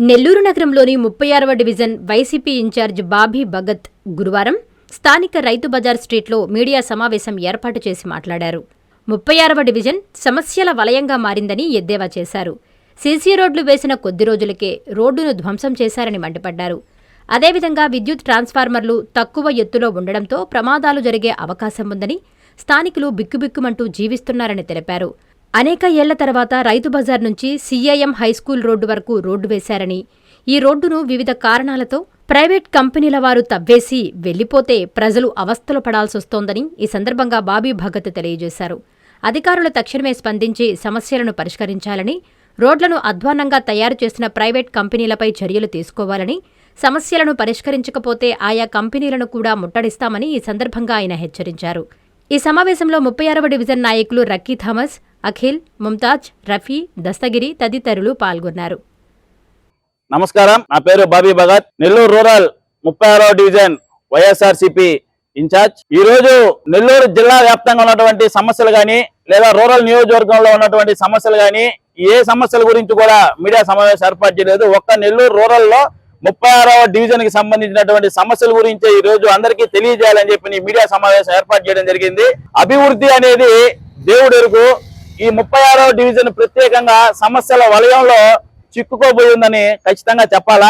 నెల్లూరు నగరంలోని 36వ division YCP in-charge Bobby Bhagat గురువారం స్థానిక రైతు బజార్ స్ట్రీట్లో మీడియా సమావేశం ఏర్పాటు చేసి మాట్లాడారు. 36వ డివిజన్ సమస్యల వలయంగా మారిందని ఎద్దేవా చేశారు. సీసీ రోడ్లు వేసిన కొద్ది రోజులకే రోడ్డును ధ్వంసం చేశారని మండిపడ్డారు. అదేవిధంగా విద్యుత్ ట్రాన్స్ఫార్మర్లు తక్కువ ఎత్తులో ఉండడంతో ప్రమాదాలు జరిగే అవకాశం ఉందని, స్థానికులు బిక్కుబిక్కుమంటూ జీవిస్తున్నారని తెలిపారు. అనేక ఏళ్ల తర్వాత రైతు బజార్ నుంచి సీఐఎం హైస్కూల్ రోడ్డు వరకు రోడ్డు వేశారని, ఈ రోడ్డును వివిధ కారణాలతో ప్రైవేట్ కంపెనీల వారు తవ్వేసి వెళ్లిపోతే ప్రజలు అవస్థలు పడాల్సొస్తోందని ఈ సందర్భంగా బాబీ భగత్ తెలియజేశారు. అధికారులు తక్షణమే స్పందించి సమస్యలను పరిష్కరించాలని, రోడ్లను అధ్వాన్నంగా తయారు చేసిన ప్రైవేట్ కంపెనీలపై చర్యలు తీసుకోవాలని, సమస్యలను పరిష్కరించకపోతే ఆయా కంపెనీలను కూడా ముట్టడిస్తామని ఈ సందర్భంగా ఆయన హెచ్చరించారు. ఈ సమావేశంలో 36వ డివిజన్ నాయకులు రక్కీ థామస్, అఖిల్, ముంతాజ్, రఫీ, దస్తగిరి తదితరులు పాల్గొన్నారు. నమస్కారం, నా పేరు బాబీ భగత్, నెల్లూరు రూరల్ 36వ డివిజన్ వైఎస్ఆర్సీపీ ఇన్ఛార్జ్. ఈ రోజు నెల్లూరు జిల్లా వ్యాప్తంగా ఉన్నటువంటి సమస్యలు గాని, లేదా రూరల్ నియోజకవర్గంలో ఉన్నటువంటి సమస్యలు గాని, ఏ సమస్యల గురించి కూడా మీడియా సమావేశం ఏర్పాటు చేయలేదు. ఒక్క నెల్లూరు రూరల్ లో 36వ డివిజన్ కి సంబంధించినటువంటి సమస్యల గురించి ఈ రోజు అందరికీ తెలియజేయాలని చెప్పి మీడియా సమావేశం ఏర్పాటు చేయడం జరిగింది. అభివృద్ధి అనేది దేవుడు ఎరుగు. ఈ 36వ డివిజన్ ప్రత్యేకంగా సమస్యల వలయంలో చిక్కుకోబోయిందని ఖచ్చితంగా చెప్పాలా.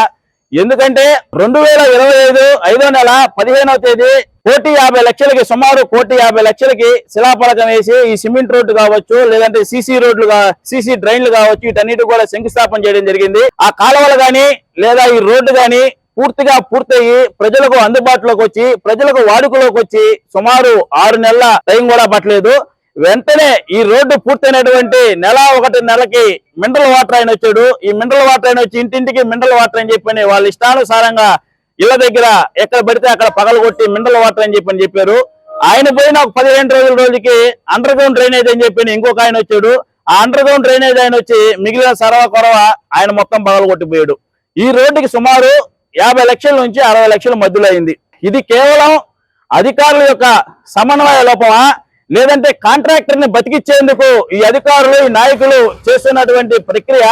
ఎందుకంటే 2025 5వ నెల 15వ తేదీ 1,50,00,000కి, సుమారు 1,50,00,000కి శిలాఫలకం వేసి ఈ సిమెంట్ రోడ్డు కావచ్చు, లేదంటే సీసీ డ్రైన్లు కావచ్చు, వీటన్నిటి కూడా శంకుస్థాపన చేయడం జరిగింది. ఆ కాలువలు గాని లేదా ఈ రోడ్డు గాని పూర్తిగా పూర్తయి ప్రజలకు అందుబాటులోకి వచ్చి, ప్రజలకు వాడుకలోకి వచ్చి సుమారు 6 నెలల టైం కూడా పట్టలేదు. వెంటనే ఈ రోడ్డు పూర్తయినటువంటి నెల 1 నెలకి మినరల్ వాటర్ ఆయన వచ్చాడు. ఈ మినరల్ వాటర్ ఆయన వచ్చి ఇంటింటికి మినరల్ వాటర్ అని చెప్పని వాళ్ళ ఇష్టానుసారంగా ఇళ్ల దగ్గర ఎక్కడ పడితే అక్కడ పగలగొట్టి మినరల్ వాటర్ అని చెప్పారు. ఆయన పోయిన ఒక 15 రోజులకి అండర్ గ్రౌండ్ డ్రైనేజ్ అని చెప్పి ఇంకొక ఆయన వచ్చాడు. ఆ అండర్ గ్రౌండ్ డ్రైనేజ్ ఆయన వచ్చి మిగిలిన సర్వ కొరవ ఆయన మొత్తం పగలగొట్టిపోయాడు. ఈ రోడ్డుకి సుమారు 50 లక్షల నుంచి 60 లక్షల మధ్యలో అయింది. ఇది కేవలం అధికారుల యొక్క సమన్వయ లోపమా, లేదంటే కాంట్రాక్టర్ ని బతికిచ్చేందుకు ఈ అధికారులు, ఈ నాయకులు చేస్తున్నటువంటి ప్రక్రియ?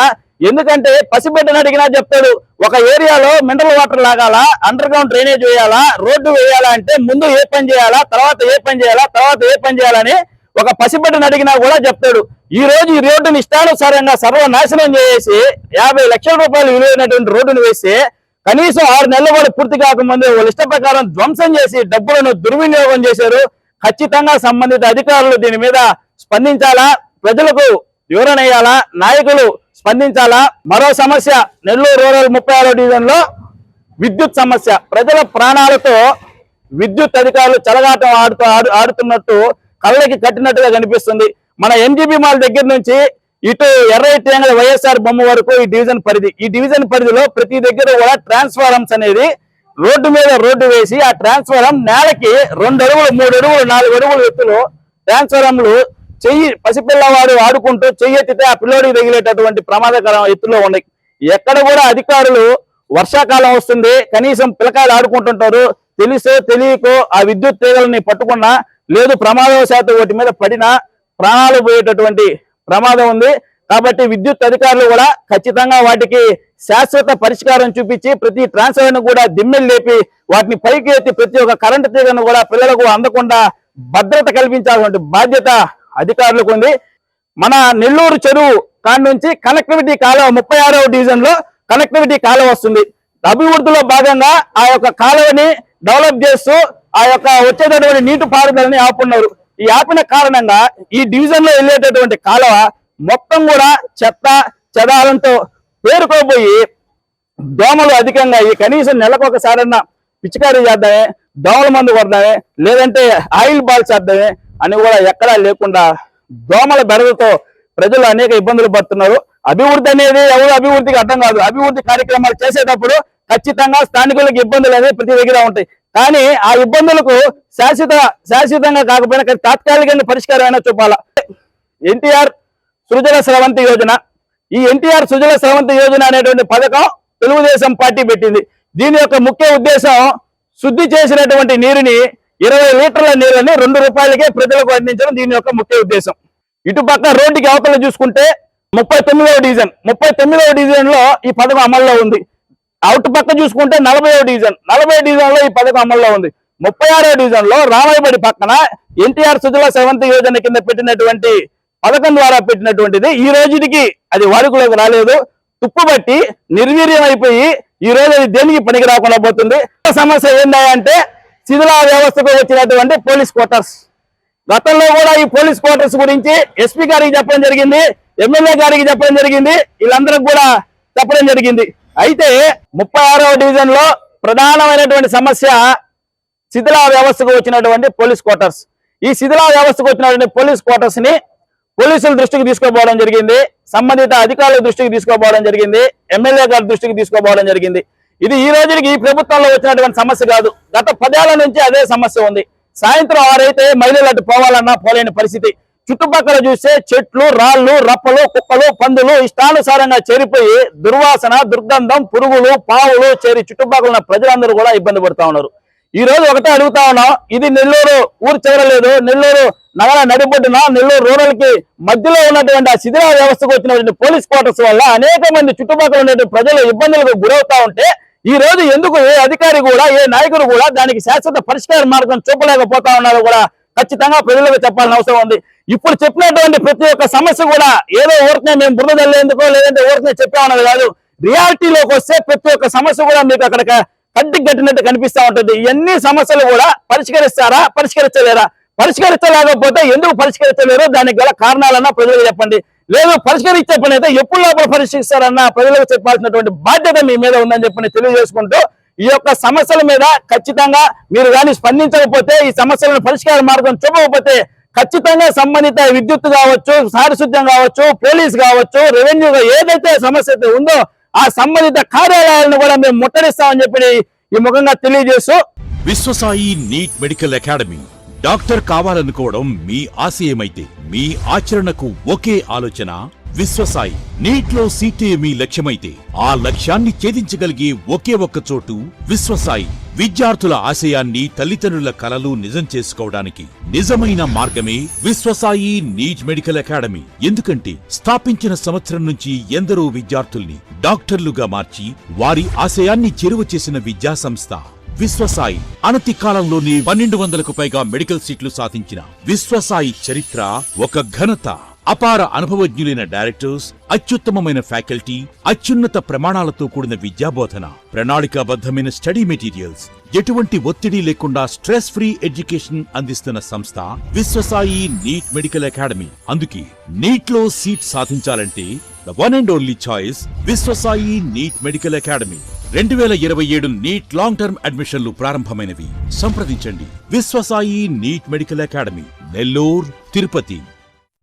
ఎందుకంటే పసిబిడ్డను అడిగినా చెప్తాడు, ఒక ఏరియాలో మినరల్ వాటర్ లాగాలా, అండర్ గ్రౌండ్ డ్రైనేజ్ వేయాలా, రోడ్డు వేయాలా అంటే ముందు ఏ పని చేయాలా, తర్వాత ఏ పని చేయాలా, తర్వాత ఏ పని చేయాలని ఒక పసిబిడ్డను అడిగినా కూడా చెప్తాడు. ఈ రోజు ఈ రోడ్డుని ఇష్టానుసారంగా సర్వనాశనం చేసి 50 లక్షల రూపాయలు విలువైనటువంటి రోడ్డును వేసి కనీసం 6 నెలలు కూడా పూర్తి కాకముందే వాళ్ళ ఇష్ట ప్రకారం ధ్వంసం చేసి డబ్బులను దుర్వినియోగం చేశారు. ఖచ్చితంగా సంబంధిత అధికారులు దీని మీద స్పందించాలా, ప్రజలకు వివరణ ఇయ్యాలా, నాయకులు స్పందించాలా. మరో సమస్య నెల్లూరు రూరల్ 36వ డివిజన్ లో విద్యుత్ సమస్య. ప్రజల ప్రాణాలతో విద్యుత్ అధికారులు చెలగాటం ఆడుతున్నట్టు కళ్ళకి కట్టినట్టుగా కనిపిస్తుంది. మన ఎంజీబీ మాల్ దగ్గర నుంచి ఇటు ఎర్రయ్య వైఎస్ఆర్ బొమ్మ వరకు ఈ డివిజన్ పరిధి. ఈ డివిజన్ పరిధిలో ప్రతి దగ్గర కూడా ట్రాన్స్ఫార్మర్స్ అనేది రోడ్డు మీద రోడ్డు వేసి ఆ ట్రాన్స్ఫారం నేలకి 2 అడుగులు, 3 అడుగులు, 4 అడుగులు ఎత్తులో ట్రాన్స్ఫారంలు పసిపిల్లవాడు ఆడుకుంటూ చెయ్యెత్తితే ఆ పిల్లోడికి తగిలేటటువంటి ప్రమాదకరం ఎత్తులో ఉన్నాయి. ఎక్కడ కూడా అధికారులు వర్షాకాలం వస్తుంది, కనీసం పిల్లకాయలు ఆడుకుంటుంటారు, తెలుసో తెలియకో ఆ విద్యుత్ తీగలని పట్టుకున్నా, లేదు ప్రమాదవశాత్తు వాటి మీద పడినా ప్రాణాలు పోయేటటువంటి ప్రమాదం ఉంది. కాబట్టి విద్యుత్ అధికారులు కూడా ఖచ్చితంగా వాటికి శాశ్వత పరిష్కారం చూపించి ప్రతి ట్రాన్స్ఫార్మర్ను కూడా దిమ్మెలు లేపి వాటిని పైకి ఎత్తి ప్రతి ఒక్క కరెంటు తీగను కూడా పిల్లలకు అందకుండా భద్రత కల్పించాల్సిన బాధ్యత అధికారులకు ఉంది. మన నెల్లూరు చెరువు కాడి నుంచి కనెక్టివిటీ కాలువ 36వ డివిజన్ లో కనెక్టివిటీ కాలువ వస్తుంది. అభివృద్ధిలో భాగంగా ఆ యొక్క కాలువని డెవలప్ చేస్తూ ఆ యొక్క వచ్చేటటువంటి నీటి పారుదలని ఆపున్నారు. ఈ ఆపిన కారణంగా ఈ డివిజన్ లో వెళ్ళేటటువంటి కాలువ మొత్తం కూడా చెత్త చెదారంతో పేరుకోబోయి దోమలు అధికంగా ఈ కనీసం నెలకు ఒకసారన్నా పిచికారీ చేద్దామే, దోమల మందు కొడదామే, లేదంటే ఆయిల్ బాల్స్ చేద్దామే అని కూడా ఎక్కడా లేకుండా దోమల బెడదతో ప్రజలు అనేక ఇబ్బందులు పడుతున్నారు. అభివృద్ధి అనేది ఎవరు అభివృద్ధికి అర్థం కాదు. అభివృద్ధి కార్యక్రమాలు చేసేటప్పుడు ఖచ్చితంగా స్థానికులకు ఇబ్బందులు అనేవి ప్రతి దగ్గర ఉంటాయి. కానీ ఆ ఇబ్బందులకు శాశ్వతంగా కాకపోయినా తాత్కాలికంగా పరిష్కారం అయినా చూపాలా. ఎన్టీఆర్ సృజన స్రవంతి యోజన, ఈ ఎన్టీఆర్ సృజన స్రవంతి యోజన అనేటువంటి పథకం తెలుగుదేశం పార్టీ పెట్టింది. దీని యొక్క ముఖ్య ఉద్దేశం శుద్ధి చేసినటువంటి నీరుని 20 లీటర్ల నీరుని 2 రూపాయలకే ప్రజలకు అందించడం దీని యొక్క ముఖ్య ఉద్దేశం. ఇటుపక్క రోడ్డుకి అవతల చూసుకుంటే 39వ డివిజన్ 39వ డివిజన్ లో ఈ పథకం అమల్లో ఉంది. అవుట్ పక్క చూసుకుంటే 40వ డివిజన్ లో ఈ పథకం అమల్లో ఉంది. 36వ డివిజన్ లో రామాయబడి పక్కన ఎన్టీఆర్ సుజల సెవంత్ యోజన కింద పెట్టినటువంటి పథకం ద్వారా పెట్టినటువంటిది ఈ రోజుకి అది వాడుకలోకి రాలేదు. తుప్పుబట్టి నిర్వీర్యం అయిపోయి ఈ రోజు అది దేనికి పనికి రాకుండా పోతుంది. సమస్య ఏంటంటే శిథిలా వ్యవస్థకు వచ్చినటువంటి పోలీస్ క్వార్టర్స్. గతంలో కూడా ఈ పోలీస్ క్వార్టర్స్ గురించి ఎస్పీ గారికి చెప్పడం జరిగింది, ఎమ్మెల్యే గారికి చెప్పడం జరిగింది, వీళ్ళందరికి కూడా చెప్పడం జరిగింది. అయితే 36వ డివిజన్ లో ప్రధానమైనటువంటి సమస్య శిథిలా వ్యవస్థకు వచ్చినటువంటి పోలీస్ క్వార్టర్స్. ఈ శిథిలా వ్యవస్థకు వచ్చినటువంటి పోలీస్ క్వార్టర్స్ ని పోలీసుల దృష్టికి తీసుకోపోవడం జరిగింది, సంబంధిత అధికారుల దృష్టికి తీసుకోపోవడం జరిగింది, ఎమ్మెల్యే గారి దృష్టికి తీసుకోపోవడం జరిగింది. ఇది ఈ రోజుకి ఈ ప్రభుత్వంలో వచ్చినటువంటి సమస్య కాదు. గత 10 ఏళ్ల నుంచి అదే సమస్య ఉంది. సాయంత్రం 6 అయితే మహిళలు అటు పోవాలన్నా పోలేని పరిస్థితి. చుట్టుపక్కల చూస్తే చెట్లు, రాళ్లు, రప్పలు, కుక్కలు, పందులు ఇష్టానుసారంగా చేరిపోయి దుర్వాసన, దుర్గంధం, పురుగులు, పావులు చేరి చుట్టుపక్కల ఉన్న ప్రజలందరూ కూడా ఇబ్బంది పడుతూ ఉన్నారు. ఈ రోజు ఒకటే అడుగుతా ఉన్నాం, ఇది నెల్లూరు ఊరు చేరలేదు, నెల్లూరు నగర నడిబొడ్డున నెల్లూరు రూరల్ కి మధ్యలో ఉన్నటువంటి ఆ శిథిలా వ్యవస్థకు వచ్చినటువంటి పోలీస్ క్వార్టర్స్ వల్ల అనేక మంది చుట్టుపక్కల ఉన్నటువంటి ప్రజలు ఇబ్బందులకు గురవుతా ఉంటే ఈ రోజు ఎందుకు ఏ అధికారి కూడా ఏ నాయకుడు కూడా దానికి శాశ్వత పరిష్కార మార్గం చూపలేకపోతా ఉన్నారో కూడా ఖచ్చితంగా ప్రజలకు చెప్పాల్సిన అవసరం ఉంది. ఇప్పుడు చెప్పినటువంటి ప్రతి ఒక్క సమస్య కూడా ఏదో ఊరికనే మేము బురద తల్లేందుకో లేదంటే ఊరికనే చెప్పామన్నది కాదు. రియాలిటీలోకి వస్తే ప్రతి ఒక్క సమస్య కూడా మీకు అక్కడ కంటికి కట్టినట్టు కనిపిస్తా ఉంటుంది. ఇవన్నీ సమస్యలు కూడా పరిష్కరిస్తారా, పరిష్కరించలేరా? పరిష్కరించలేకపోతే ఎందుకు పరిష్కరించలేరు, దానికి గల కారణాలన్నా ప్రజలకు చెప్పండి. లేదు పరిష్కరించే పని అయితే ఎప్పుడు లోపల పరిష్కరిస్తారన్న ప్రజలకు చెప్పాల్సినటువంటి బాధ్యత మీ మీద ఉందని చెప్పి తెలియజేసుకుంటూ ఈ యొక్క సమస్యల మీద ఖచ్చితంగా మీరు కానీ స్పందించకపోతే, ఈ సమస్యలను పరిష్కార మార్గం చూపకపోతే ఖచ్చితంగా సంబంధిత విద్యుత్ కావచ్చు, పారిశుద్ధ్యం కావచ్చు, పోలీస్ కావచ్చు, రెవెన్యూ ఏదైతే సమస్య అయితే ఉందో ఆ సంబంధిత కార్యాలయాలను కూడా మేము ముట్టడిస్తామని చెప్పి ఈ ముఖంగా తెలియజేస్తూ Vishwasai NEET medical academy. Doctor కావాలనుకోవడం మీ ఆశయమైతే మీ ఆచరణకు ఒకే ఆలోచన విశ్వసాయి. నీట్ లో సీటే మీ లక్ష్యమైతే ఆ లక్ష్యాన్ని ఛేదించగలిగే ఒకే ఒక్క చోటు విశ్వసాయి. విద్యార్థుల ఆశయాన్ని, తల్లిదండ్రుల కలలు నిజం చేసుకోవడానికి నిజమైన మార్గమే విశ్వసాయి నీట్ మెడికల్ అకాడమీ. ఎందుకంటే స్థాపించిన సంవత్సరం నుంచి ఎందరో విద్యార్థుల్ని డాక్టర్లుగా మార్చి వారి ఆశయాన్ని చేరువ చేసిన విద్యా సంస్థ విశ్వసాయి. అనతి కాలంలోనే 1200కు పైగా మెడికల్ సీట్లు సాధించిన విశ్వసాయి చరిత్ర ఒక ఘనత. అపార అనుభవజ్ఞులైన డైరెక్టర్స్, అత్యుత్తమమైన ఫ్యాకల్టీ, అత్యున్నత ప్రమాణాలతో కూడిన విద్యాబోధన, ప్రణాళికాబద్ధమైన స్టడీ మెటీరియల్స్, ఎటువంటి ఒత్తిడి లేకుండా స్ట్రెస్ ఫ్రీ ఎడ్యుకేషన్ అందిస్తున్న సంస్థ విశ్వసాయి నీట్ మెడికల్ అకాడమీ. అందుకే నీట్ లో సీట్ సాధించాలంటే the one and only choice Viswasai NEET medical academy. 2027 NEET long term అడ్మిషన్లు ప్రారంభమైనవి. సంప్రదించండి Viswasai NEET medical academy, Nellore, Tirupati.